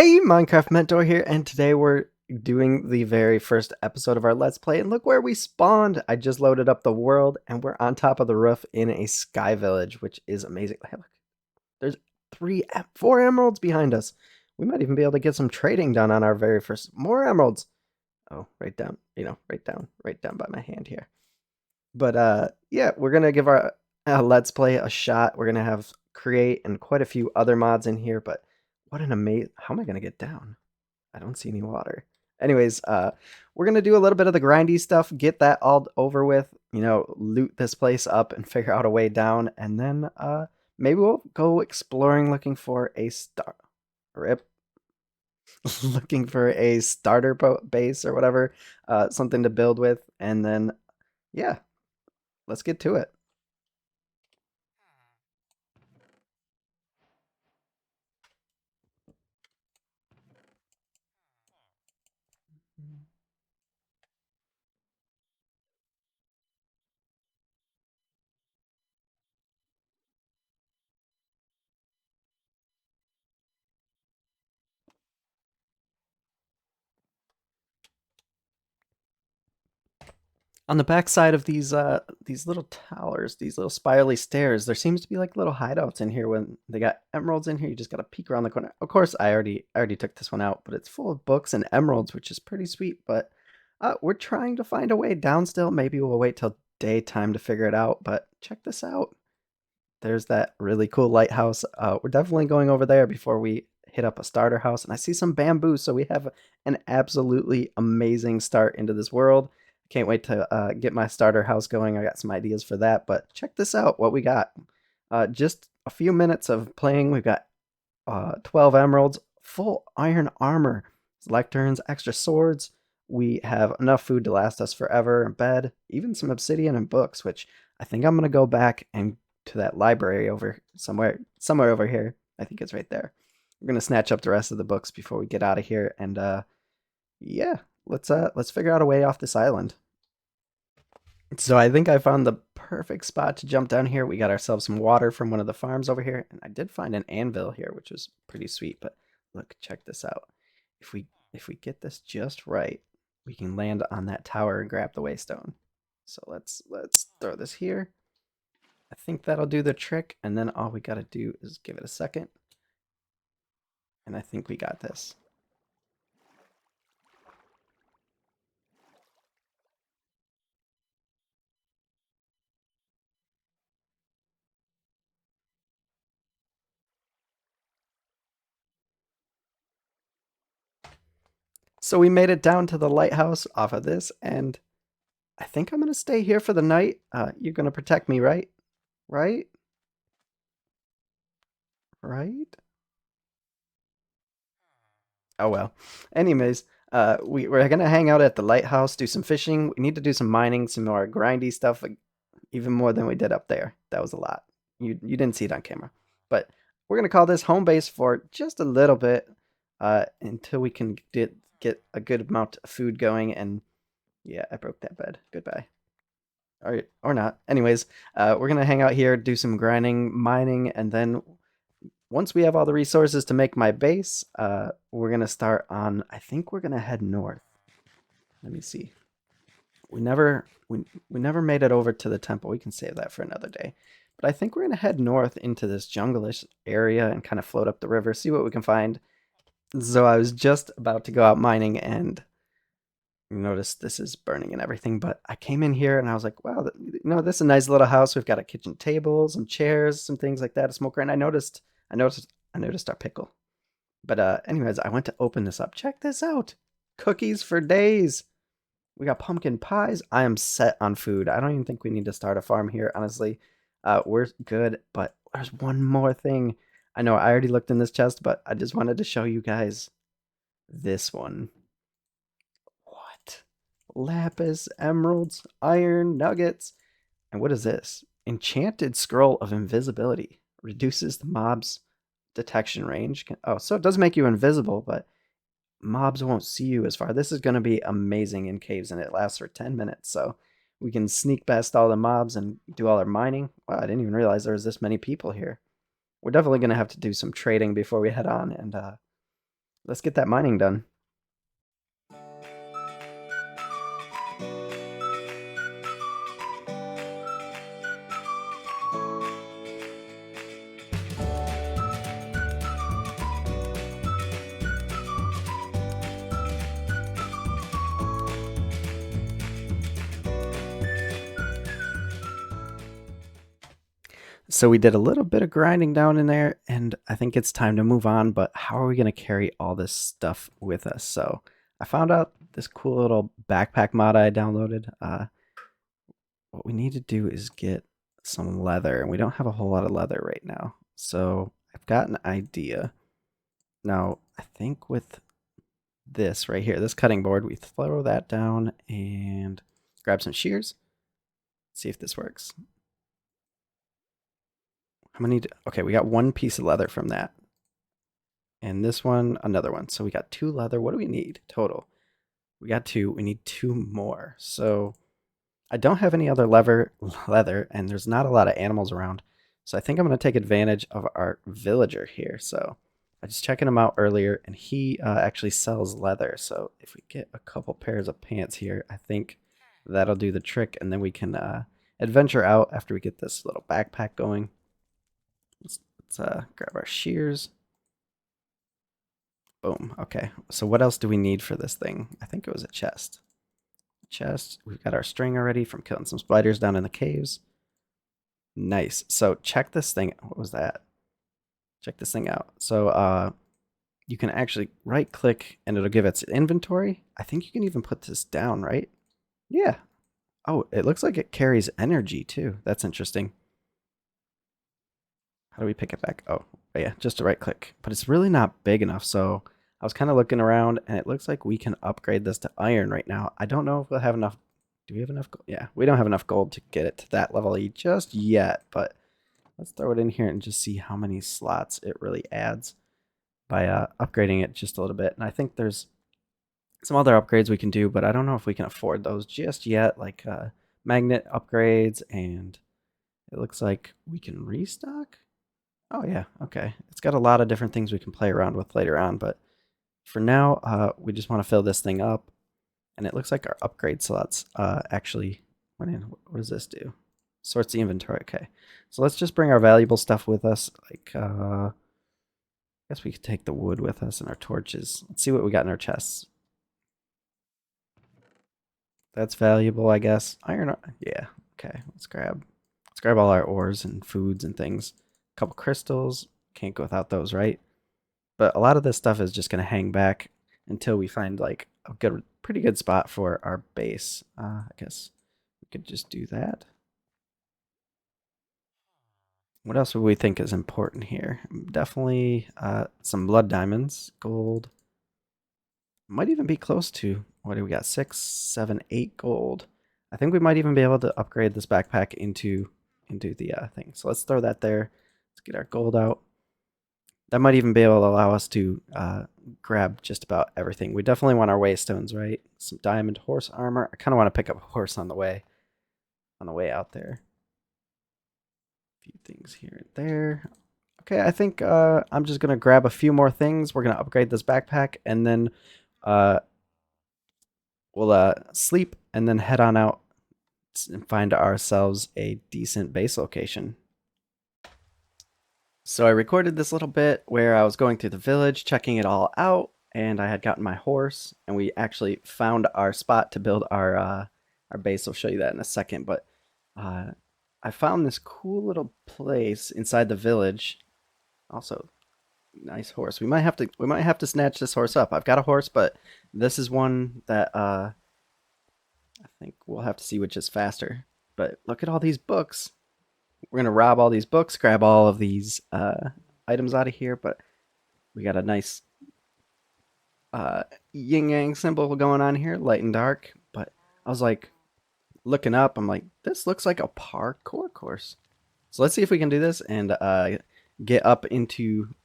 Hey, Minecraft Mentor here, and today we're doing the very first episode of our Let's Play, and look where we spawned! I just loaded up the world, and we're on top of the roof in a sky village, which is amazing. Hey, look, there's four emeralds behind us. We might even be able to get some trading done on our very first. More emeralds! Oh, right down, right down by my hand here. But yeah, we're gonna give our Let's Play a shot. We're gonna have create and quite a few other mods in here, but what an amazing... How am I gonna get down? I don't see any water. Anyways, we're gonna do a little bit of the grindy stuff, get that all over with, loot this place up and figure out a way down, and then maybe we'll go exploring looking for a rip looking for a starter base or whatever, something to build with, and then yeah, let's get to it. On the backside of these little towers, these little spirally stairs, there seems to be like little hideouts in here. When they got emeralds in here, you just gotta peek around the corner. Of course, I already took this one out, but it's full of books and emeralds, which is pretty sweet. But we're trying to find a way down still. Maybe we'll wait till daytime to figure it out. But check this out. There's that really cool lighthouse. We're definitely going over there before we hit up a starter house. And I see some bamboo, so we have an absolutely amazing start into this world. Can't wait to get my starter house going. I got some ideas for that, but check this out, what we got. Just a few minutes of playing. We've got 12 emeralds, full iron armor, lecterns, extra swords. We have enough food to last us forever, and bed, even some obsidian and books, which I think I'm going to go back and to that library over somewhere over here. I think it's right there. We're going to snatch up the rest of the books before we get out of here, and yeah, let's figure out a way off this island. So I think I found the perfect spot to jump down here. We got ourselves some water from one of the farms over here, and I did find an anvil here, which was pretty sweet. But look, check this out. If we get this just right, we can land on that tower and grab the waystone. So let's throw this here. I think that'll do the trick, and then all we gotta do is give it a second. And I think we got this. So we made it down to the lighthouse off of this, and I think I'm gonna stay here for the night. You're gonna protect me, right? Right? Right? Oh well. Anyways, we're gonna hang out at the lighthouse, do some fishing. We need to do some mining, some more grindy stuff, like, even more than we did up there. That was a lot. You didn't see it on camera, but we're gonna call this home base for just a little bit, until we can get a good amount of food going. And yeah, I broke that bed. Goodbye. Or not. Anyways, we're gonna hang out here, do some grinding, mining, and then once we have all the resources to make my base, we're gonna start on. I think we're gonna head north. Let me see. We never made it over to the temple. We can save that for another day. But I think we're gonna head north into this jungle-ish area and kind of float up the river, see what we can find. So I was just about to go out mining and notice this is burning and everything, but I came in here and I was like, wow, this is a nice little house. We've got a kitchen table, some chairs, some things like that, a smoker, and I noticed our pickle. But anyways, I went to open this up. Check this out. Cookies for days. We got pumpkin pies. I am set on food. I don't even think we need to start a farm here, honestly. We're good, but there's one more thing. I know I already looked in this chest, but I just wanted to show you guys this one. What? Lapis, emeralds, iron, nuggets. And what is this? Enchanted Scroll of Invisibility. Reduces the mob's detection range. Oh, so it does make you invisible, but mobs won't see you as far. This is going to be amazing in caves, and it lasts for 10 minutes. So we can sneak past all the mobs and do all our mining. Wow, I didn't even realize there was this many people here. We're definitely going to have to do some trading before we head on, and Let's get that mining done. So we did a little bit of grinding down in there, and I think it's time to move on. But how are we going to carry all this stuff with us? So I found out this cool little backpack mod I downloaded. What we need to do is get some leather, and we don't have a whole lot of leather right now. So I've got an idea. Now, I think with this right here, this cutting board, we throw that down and grab some shears. See if this works. How many? Okay, we got one piece of leather from that. And this one, another one. So we got 2 leather. What do we need total? We got 2. We need 2 more. So I don't have any other leather, and there's not a lot of animals around. So I think I'm going to take advantage of our villager here. So I was checking him out earlier, and he actually sells leather. So if we get a couple pairs of pants here, I think that'll do the trick. And then we can adventure out after we get this little backpack going. Let's grab our shears. Boom. Okay. So what else do we need for this thing? I think it was a chest. Chest. We've got our string already from killing some spiders down in the caves. Nice. So check this thing. What was that? Check this thing out. So you can actually right click and it'll give its inventory. I think you can even put this down, right? Yeah. Oh, it looks like it carries energy too. That's interesting. How do we pick it back? Oh, yeah, just a right click. But it's really not big enough, so I was kind of looking around, and it looks like we can upgrade this to iron right now. I don't know if we'll have enough. Do we have enough gold? Yeah, we don't have enough gold to get it to that level just yet, but let's throw it in here and just see how many slots it really adds by upgrading it just a little bit. And I think there's some other upgrades we can do, but I don't know if we can afford those just yet, like magnet upgrades, and it looks like we can restock. Oh yeah, okay. It's got a lot of different things we can play around with later on, but for now, we just want to fill this thing up. And it looks like our upgrade slots actually went in. What does this do? Sorts the inventory. Okay, so let's just bring our valuable stuff with us. Like, I guess we could take the wood with us and our torches. Let's see what we got in our chests. That's valuable, I guess. Iron. Yeah. Okay. Let's grab all our ores and foods and things. A couple crystals. Can't go without those, right? But a lot of this stuff is just going to hang back until we find like a pretty good spot for our base. I guess we could just do that. What else would we think is important here? Definitely some blood diamonds, gold. Might even be close to, what do we got? 6, 7, 8 gold. I think we might even be able to upgrade this backpack into the thing. So let's throw that there. Let's get our gold out. That might even be able to allow us to grab just about everything. We definitely want our waystones, right? Some diamond horse armor. I kind of want to pick up a horse on the way out there. A few things here and there. Okay, I think I'm just gonna grab a few more things. We're gonna upgrade this backpack, and then uh, we'll sleep, and then head on out and find ourselves a decent base location. So I recorded this little bit where I was going through the village, checking it all out, and I had gotten my horse, and we actually found our spot to build our base. I'll show you that in a second, but uh, I found this cool little place inside the village. Also, nice horse. We might have to snatch this horse up. I've got a horse, but this is one that I think we'll have to see which is faster. But look at all these books. We're gonna rob all these books, grab all of these items out of here, but we got a nice yin yang symbol going on here, light and dark. But I was like looking up, I'm like, this looks like a parkour course. So let's see if we can do this and get up into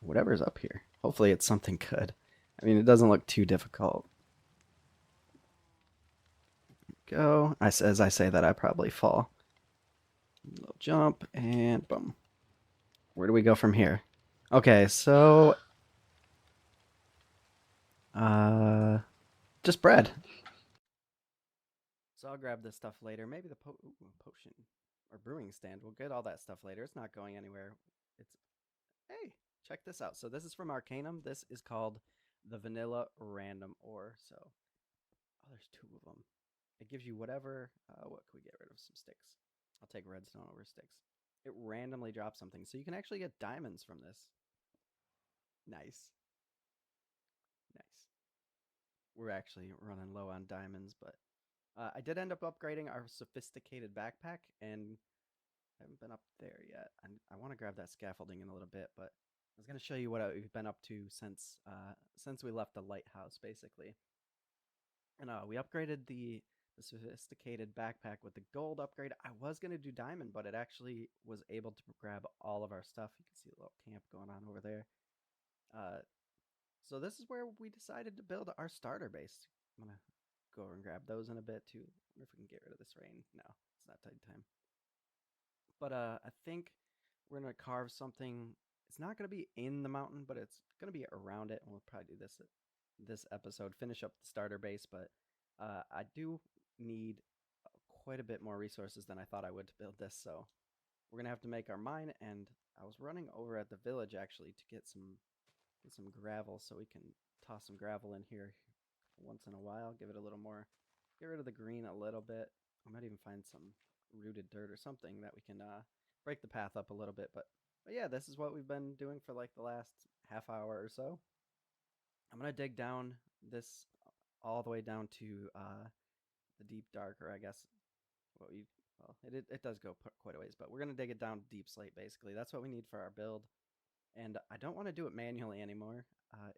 whatever's up here. Hopefully it's something good. I mean, it doesn't look too difficult. Go. As I say that, I probably fall. Little jump and boom. Where do we go from here? Okay, so Just bread. So I'll grab this stuff later. Maybe the potion or brewing stand. We'll get all that stuff later. It's not going anywhere. It's Hey, check this out. So this is from Arcanum. This is called the Vanilla Random Ore. So, oh, there's two of them. It gives you whatever. What can we get rid of? Some sticks. I'll take redstone over sticks. It randomly drops something, so you can actually get diamonds from this. Nice, nice. We're actually running low on diamonds, but I did end up upgrading our sophisticated backpack, and I haven't been up there yet. I want to grab that scaffolding in a little bit, but I was going to show you what we've been up to since we left the lighthouse, basically. And we upgraded the sophisticated backpack with the gold upgrade. I was going to do diamond, but it actually was able to grab all of our stuff. You can see a little camp going on over there. Uh, so this is where we decided to build our starter base. I'm going to go over and grab those in a bit too. I wonder if we can get rid of this rain. No, it's not time. But I think we're gonna carve something. It's not gonna be in the mountain, but it's gonna be around it. And we'll probably do this episode, finish up the starter base. But I do need quite a bit more resources than I thought I would to build this. So we're gonna have to make our mine. And I was running over at the village actually to get some gravel, so we can toss some gravel in here once in a while. Give it a little more. Get rid of the green a little bit. I might even find some rooted dirt or something that we can break the path up a little bit. But yeah, this is what we've been doing for like the last half hour or so. I'm gonna dig down this all the way down to the deep dark, or I guess what we well, it does go quite a ways, but we're gonna dig it down deep slate basically. That's what we need for our build, and I don't want to do it manually anymore.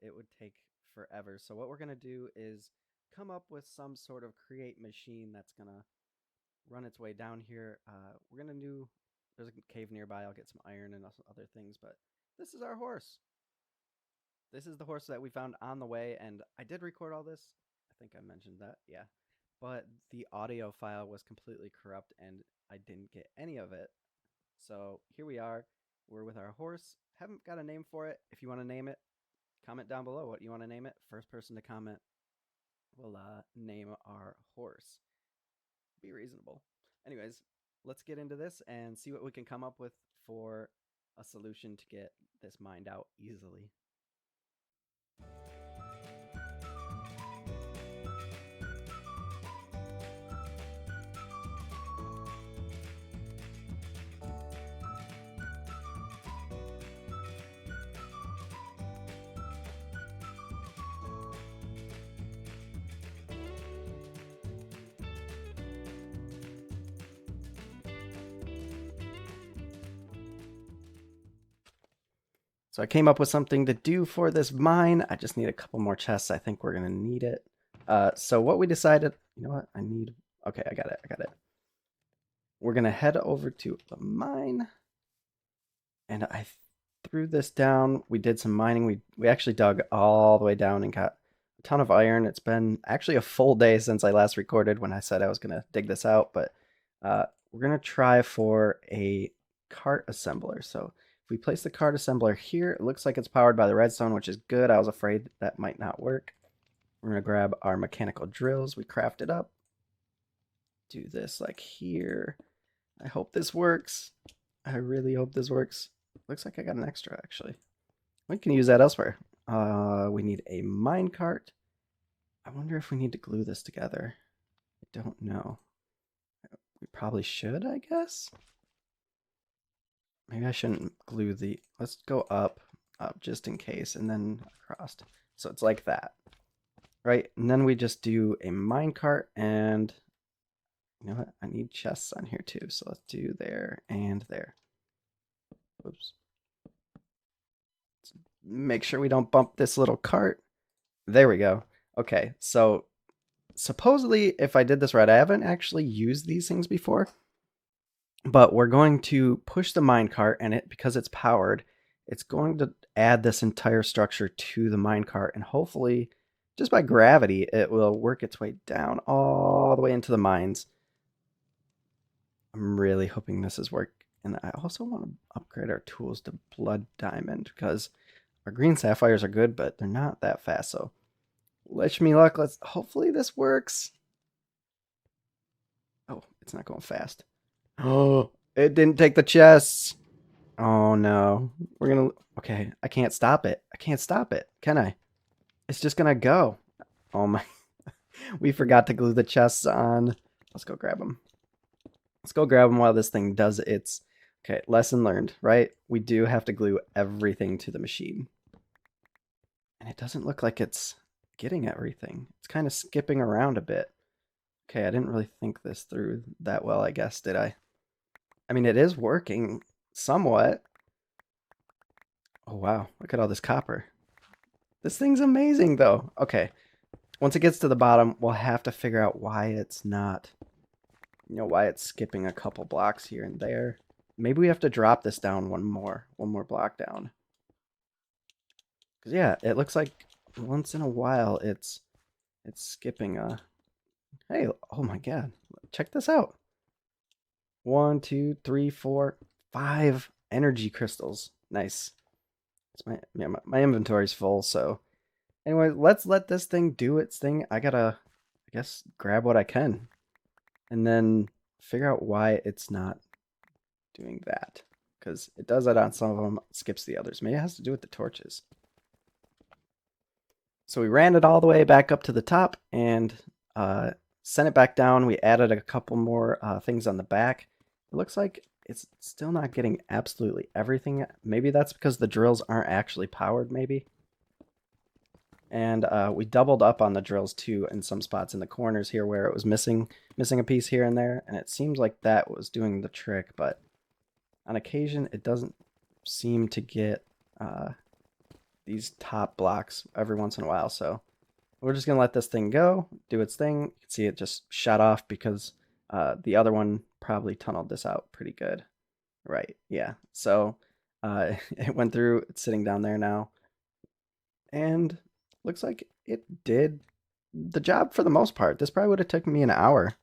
It would take forever. So what we're gonna do is come up with some sort of create machine that's gonna run its way down here. We're gonna do. There's a cave nearby. I'll get some iron and other things, but this is our horse. This is the horse that we found on the way, and I did record all this. I think I mentioned that, yeah. But the audio file was completely corrupt, and I didn't get any of it. So here we are. We're with our horse. Haven't got a name for it. If you want to name it, comment down below what you want to name it. First person to comment will name our horse. Be reasonable. Anyways, let's get into this and see what we can come up with for a solution to get this mined out easily. So I came up with something to do for this mine. I just need a couple more chests. I think we're gonna need it. So what we decided, you know what? Okay, I got it. We're gonna head over to the mine, and I threw this down. We did some mining. We actually dug all the way down and got a ton of iron. It's been actually a full day since I last recorded when I said I was gonna dig this out, but we're gonna try for a cart assembler. So if we place the cart assembler here, it looks like it's powered by the redstone, which is good. I was afraid that might not work. We're going to grab our mechanical drills. We craft it up. Do this like here. I hope this works. I really hope this works. Looks like I got an extra, actually. We can use that elsewhere. We need a mine cart. I wonder if we need to glue this together. I don't know. We probably should, I guess. Maybe I shouldn't glue the... Let's go up just in case, and then across. So it's like that, right? And then we just do a minecart, and you know what? I need chests on here too, so let's do there and there. Oops. Let's make sure we don't bump this little cart. There we go. Okay, so supposedly, if I did this right, I haven't actually used these things before. But we're going to push the minecart, and because it's powered, it's going to add this entire structure to the minecart, and hopefully, just by gravity, it will work its way down all the way into the mines. I'm really hoping this is work. And I also want to upgrade our tools to blood diamond, because our green sapphires are good, but they're not that fast. So Wish me luck. Let's hopefully this works. Oh, it's not going fast. Oh, it didn't take the chests. Oh no. We're gonna okay, I can't stop it. I can't stop it. Can I? It's just gonna go. Oh my. We forgot to glue the chests on. Let's go grab them. Let's go grab them while this thing does its. Okay, lesson learned, right? We do have to glue everything to the machine. And it doesn't look like it's getting everything. It's kind of skipping around a bit. Okay, I didn't really think this through that well, I guess, did I? I mean, it is working somewhat. Oh, wow. Look at all this copper. This thing's amazing, though. Okay, once it gets to the bottom, we'll have to figure out why it's not, why it's skipping a couple blocks here and there. Maybe we have to drop this down one more block down. Because yeah, it looks like once in a while it's skipping a. Hey, oh my god, check this out. 1, 2, 3, 4, 5 energy crystals. Nice. It's my inventory's full, so anyway, let's let this thing do its thing. I gotta, I guess, grab what I can, and then figure out why it's not doing that. Because it does that on some of them, skips the others. Maybe it has to do with the torches. So we ran it all the way back up to the top and sent it back down. We added a couple more things on the back. It looks like it's still not getting absolutely everything. Maybe that's because the drills aren't actually powered, maybe. And we doubled up on the drills too in some spots in the corners here where it was missing a piece here and there. And it seems like that was doing the trick, but on occasion it doesn't seem to get these top blocks every once in a while. So we're just gonna let this thing go, do its thing. You can see it just shut off because the other one probably tunneled this out pretty good. Right, yeah. So it went through, it's sitting down there now. And looks like it did the job for the most part. This probably would have taken me an hour.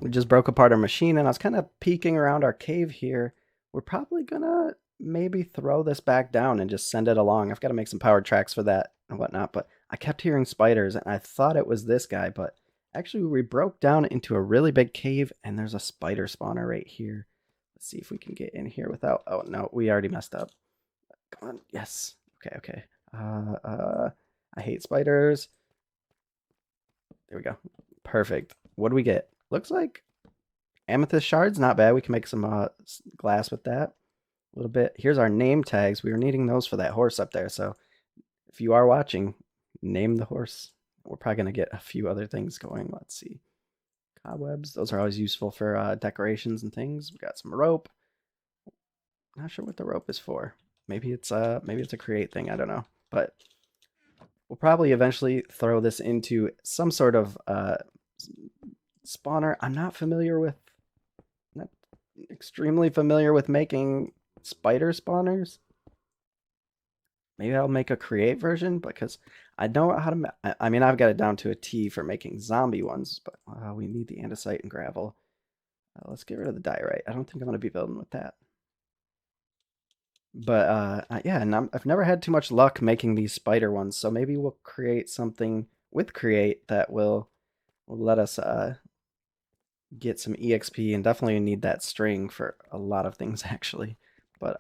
We just broke apart our machine and I was kind of peeking around our cave here. We're probably gonna maybe throw this back down and just send it along. I've got to make some powered tracks for that and whatnot, but I kept hearing spiders and I thought it was this guy, but actually we broke down into a really big cave and there's a spider spawner right here. Let's see if we can get in here without, oh no, we already messed up. Come on, yes. Okay, okay. I hate spiders. There we go. Perfect. What do we get? Looks like amethyst shards, not bad. We can make some glass with that. A little bit. Here's our name tags. We were needing those for that horse up there. So if you are watching, name the horse. We're probably going to get a few other things going. Let's see. Cobwebs. Those are always useful for decorations and things. We got some rope. Not sure what the rope is for. Maybe it's a create thing. I don't know. But we'll probably eventually throw this into some sort of spawner. I'm not extremely familiar with making spider spawners. Maybe I'll make a create version because I know how to. I mean, I've got it down to a T for making zombie ones, but we need the andesite and gravel. Let's get rid of the diorite. I don't think I'm going to be building with that. But yeah, and I've never had too much luck making these spider ones, so maybe we'll create something with create that will let us get some EXP, and definitely need that string for a lot of things actually. But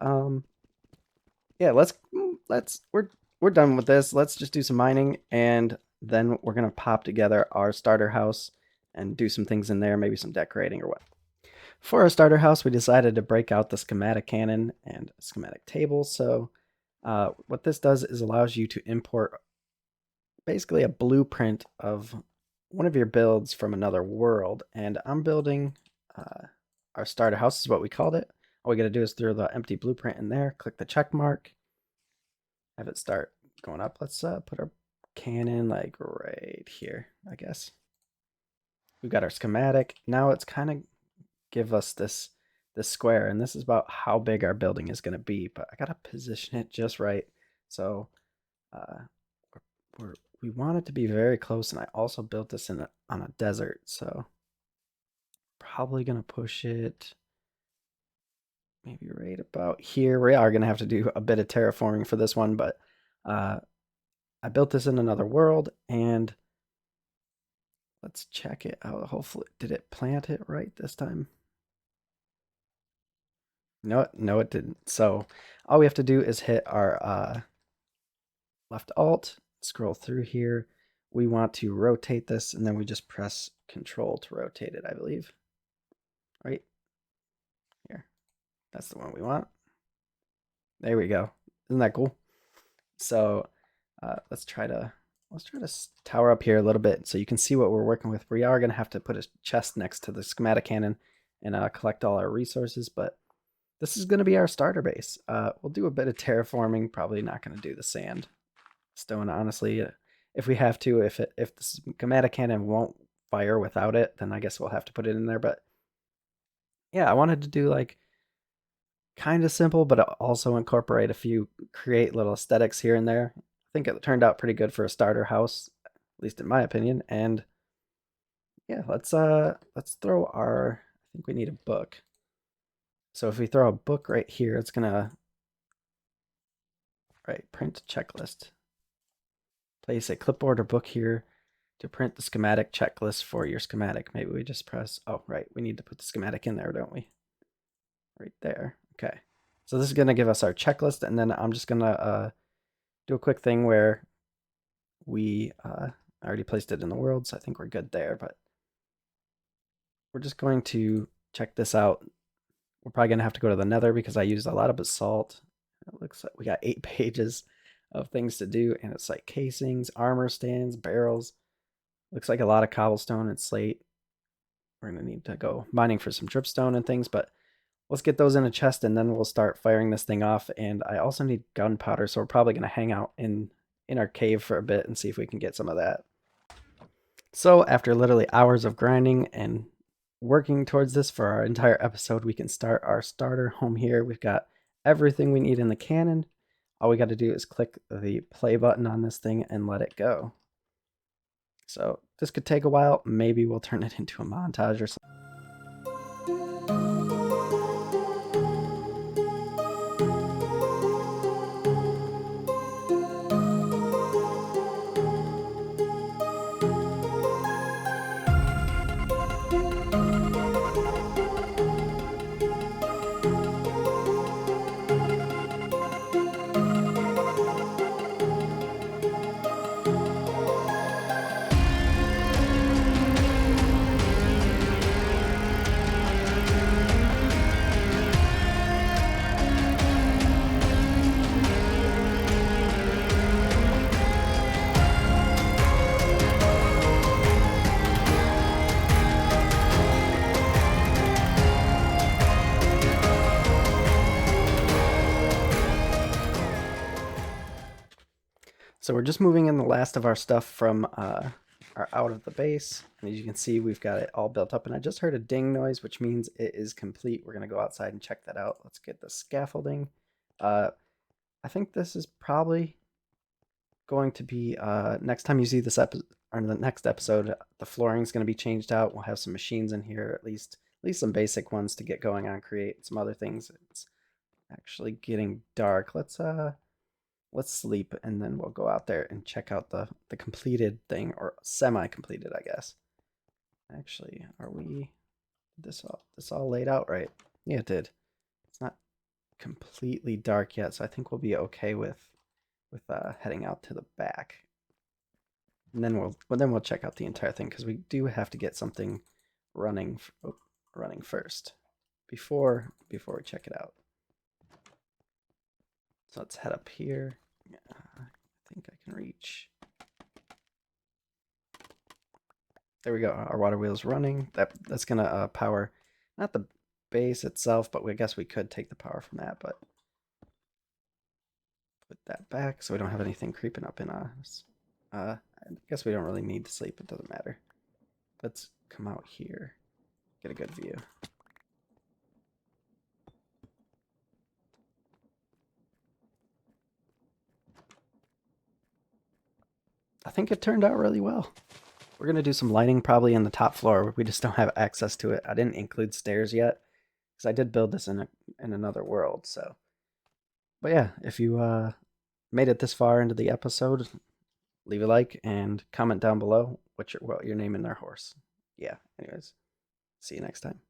yeah, we're done with this. Let's just do some mining and then we're gonna pop together our starter house and do some things in there, maybe some decorating or what. For our starter house, we decided to break out the schematic cannon and schematic table. So what this does is allows you to import basically a blueprint of one of your builds from another world. And I'm building our starter house is what we called it. All we got to do is throw the empty blueprint in there, click the check mark, have it start going up. Let's put our cannon like right here, I guess. We've got our schematic. Now it's kind of give us this square, and this is about how big our building is going to be, but I gotta position it just right. So we want it to be very close, and I also built this on a desert, so probably gonna push it maybe right about here. We are gonna have to do a bit of terraforming for this one, but I built this in another world, and let's check it out. Hopefully, did it plant it right this time? No, it didn't. So all we have to do is hit our left alt, scroll through here. We want to rotate this, and then we just press Control to rotate it, I believe. Right here. That's the one we want. There we go. Isn't that cool? So let's try to tower up here a little bit so you can see what we're working with. We are going to have to put a chest next to the schematic cannon and collect all our resources, but this is going to be our starter base. We'll do a bit of terraforming, probably not going to do the sand stone, honestly. If we have to, if the schematic cannon won't fire without it, then I guess we'll have to put it in there. But yeah, I wanted to do like kind of simple, but also incorporate a few, create little aesthetics here and there. I think it turned out pretty good for a starter house, at least in my opinion. And yeah, let's throw our, I think we need a book. So if we throw a book right here, it's gonna print checklist. Place a clipboard or book here to print the schematic checklist for your schematic. Maybe we just press, oh right, we need to put the schematic in there, don't we? Right there. Okay. So this is gonna give us our checklist, and then I'm just gonna do a quick thing where we I already placed it in the world, so I think we're good there, but we're just going to check this out. We're probably gonna have to go to the nether because I used a lot of basalt. It looks like we got 8 pages of things to do, and it's like casings, armor stands, barrels. Looks like a lot of cobblestone and slate. We're gonna need to go mining for some dripstone and things, but let's get those in a chest and then we'll start firing this thing off. And I also need gunpowder, so we're probably gonna hang out in our cave for a bit and see if we can get some of that. So after literally hours of grinding and working towards this for our entire episode, we can start our starter home here. We've got everything we need in the cannon. All we got to do is click the play button on this thing and let it go. So this could take a while. Maybe we'll turn it into a montage or something. So we're just moving in the last of our stuff from our out of the base. And as you can see, we've got it all built up. And I just heard a ding noise, which means it is complete. We're going to go outside and check that out. Let's get the scaffolding. I think this is probably going to be, next time you see this episode, or in the next episode, the flooring is going to be changed out. We'll have some machines in here, at least some basic ones to get going on, create some other things. It's actually getting dark. Let's sleep, and then we'll go out there and check out the completed thing, or semi-completed, I guess. Actually, are we this all laid out right? Yeah, it did. It's not completely dark yet, so I think we'll be okay with heading out to the back. And then we'll check out the entire thing, because we do have to get something running first before we check it out. So let's head up here. I think I can reach. There we go. Our water wheel's running. That's gonna power not the base itself, but I guess we could take the power from that. But put that back so we don't have anything creeping up in us. I guess we don't really need to sleep. It doesn't matter. Let's come out here, get a good view. I think it turned out really well. We're going to do some lighting probably in the top floor. We just don't have access to it. I didn't include stairs yet because I did build this in another world. So, but yeah, if you made it this far into the episode, leave a like and comment down below what you're naming their horse. Yeah. Anyways, see you next time.